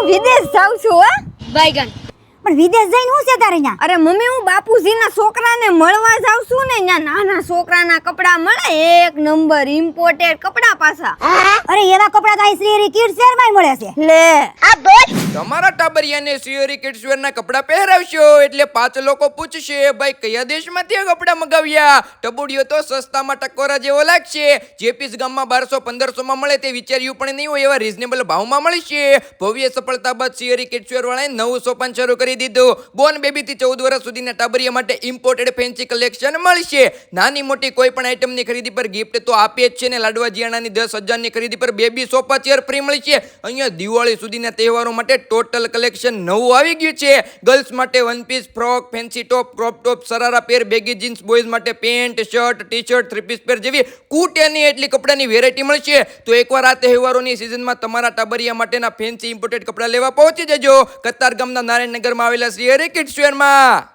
હું વિદેશ જાઉં છું હો. બાયગન. પણ વિદેશ જઈને શું છે તારે ન્યા? અરે મમ્મી હું બાપુજીના છોકરાને મળવા જાઉં છું ને, ત્યાં નાના છોકરાના કપડા મળે એક નંબર ઇમ્પોર્ટેડ કપડા પાછા. અરે એવા કપડા તો અહીં શ્રી કિડ્સ વેરમાં મળે છે. લે તમારા ટાબરિયાને સિયોરી કિડ્સ વેરના કપડા પહેરાવશો એટલે 5 લોકો પૂછશે, ભાઈ કયા દેશમાંથી આ કપડા મગાવ્યા? ટબુડિયો તો સસ્તામાં ટકોરા જેવો લાગશે. જે પીસ ગામમાં 1200-1500 માં મળે તે વિચાર્યું પણ નહીં હોય એવા રીઝનેબલ ભાવમાં મળશે. ભવ્ય સફળતા બાદ સિયોરી કિડ્સ વેર વાળાએ નવું સોપાન શરૂ કરી દીધું. બોર્ન બેબી થી 14 વર્ષ સુધીના ટાબરિયા માટે ઇમ્પોર્ટેડ ફેન્સી કલેક્શન મળશે. નાની મોટી કોઈ પણ આઈટમની ખરીદી પર ગિફ્ટ તો આપે જ છે ને. લાડવા જીયાણાની 10,000 ની ખરીદી પર બેબી સોફા ચેર ફ્રી મળશે. અહીંયા દિવાળી સુધીના તહેવારો માટે ટોટલ કલેક્શન નવું આવી ગયું છે. ગર્લ્સ માટે one piece, frock, fancy top, crop top, sharara pair, baggy jeans, boys માટે pant, shirt, T shirt, 3 piece pair જેવી કુટેની એટલી કપડાની વેરાયટી મળશે. તો એકવાર આ તહેવારોની સિઝનમાં તમારા ટાબરિયા માટેના ફેન્સી ઇમ્પોર્ટેડ કપડા લેવા પહોંચી જજો કતાર ગામના નારાયણનગરમાં આવેલા સિયોરી કિડ્સ વેરમાં.